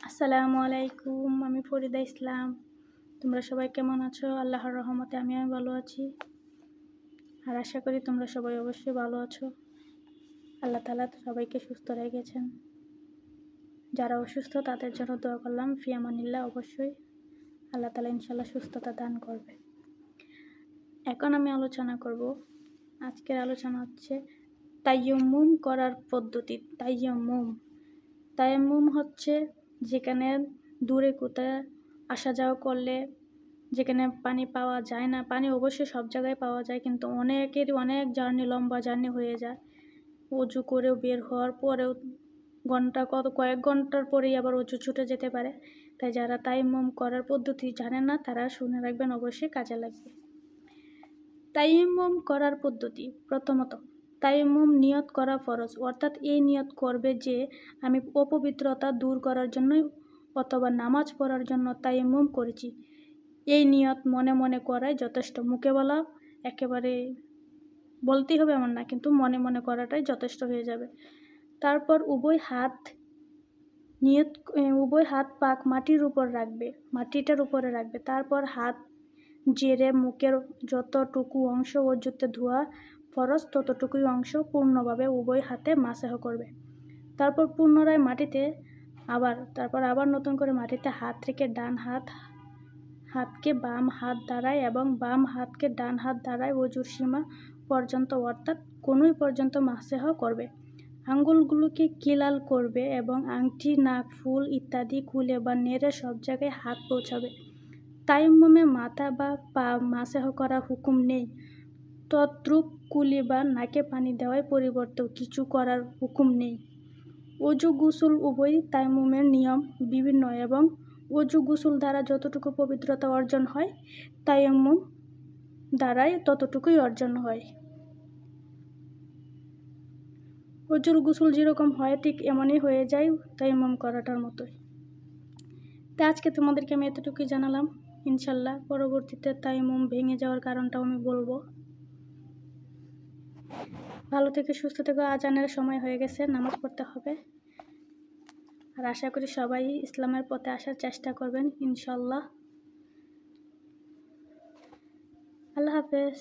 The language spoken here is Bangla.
আসসালামু আলাইকুম। আমি ফরিদা ইসলাম। তোমরা সবাই কেমন আছো? আল্লাহর রহমতে আমি ভালো আছি, আর আশা করি তোমরা সবাই অবশ্যই ভালো আছো। আল্লাহ তাআলা সবাইকে সুস্থ রেখেছেন। যারা অসুস্থ তাদের জন্য দোয়া করলাম। ফি আমানিল্লাহ। অবশ্যই আল্লাহ তাআলা ইনশাল্লাহ সুস্থতা দান করবে। এখন আমি আলোচনা করব, আজকের আলোচনা হচ্ছে তায়াম্মুম করার পদ্ধতি। তায়াম্মুম হচ্ছে যেখানে দূরে কোথায় আসা যাওয়া করলে, যেখানে পানি পাওয়া যায় না, পানি অবশ্যই সব জায়গায় পাওয়া যায়, কিন্তু অনেকেরই অনেক লম্বা জার্নি হয়ে যায়। অজু করেও বের হওয়ার পরেও কয়েক ঘন্টার পরেই আবার অজু ছুটে যেতে পারে। তাই যারা তায়াম্মুম করার পদ্ধতি জানেন না তারা শুনে রাখবেন, অবশ্যই কাজে লাগবে। তায়াম্মুম করার পদ্ধতি। প্রথমত তায়াম্মুম নিয়ত করা ফরজ, অর্থাৎ এই নিয়ত করবে যে আমি অপবিত্রতা দূর করার জন্যই অথবা নামাজ পড়ার জন্য তায়াম্মুম করেছি। এই নিয়ত মনে মনে করাই যথেষ্ট। মুখে বলা একেবারে বলতেই হবে এমন না, কিন্তু মনে মনে করাটাই যথেষ্ট হয়ে যাবে। তারপর উভয় হাত পাক মাটিটার উপরে রাখবে। তারপর হাত জেরে মুখের যতটুকু অংশ অজুতে ধোয়া ফরজ ততটুকুই অংশ পূর্ণভাবে উভয় হাতে মাসাহ করবে। তারপর পুনরায় আবার নতুন করে মাটিতে হাত রেখে ডান হাতকে বাম হাত দ্বারায় এবং বাম হাতকে ডান হাত দ্বারায় অজুর সীমা পর্যন্ত, অর্থাৎ কনুই পর্যন্ত মাসাহ করবে। আঙ্গুলগুলোকে কিলাল করবে এবং আংটি, নাক, ফুল ইত্যাদি খুলে বা নেড়ে সব জায়গায় হাত পৌঁছাবে। তায়াম্মুমে মাথা বা পা মাসাহ করা হুকুম নেই। তদ্রূপ কুলি বা নাকে পানি দেওয়ার পরিবর্তেও কিছু করার হুকুম নেই। অজু গোসল উভয়ই তায়াম্মুমের নিয়ম বিভিন্ন, এবং অজু গোসল দ্বারা যতটুকু পবিত্রতা অর্জন হয় তায়াম্মুম দ্বারাই ততটুকুই অর্জন হয়। অজুর গোসল যেরকম হয় ঠিক এমনই হয়ে যায় তায়াম্মুম করাটার মতোই। তাই আজকে তোমাদেরকে আমি এতটুকুই জানালাম। ইনশাল্লাহ পরবর্তীতে তায়াম্মুম ভেঙে যাওয়ার কারণটাও আমি বলবো। ভালো থেকে সুস্থ থেকে, আজানের সময় হয়ে গেছে, নামাজ পড়তে হবে। আর আশা করি সবাই ইসলামের পথে আসার চেষ্টা করবেন ইনশাল্লাহ। আল্লাহ হাফেজ।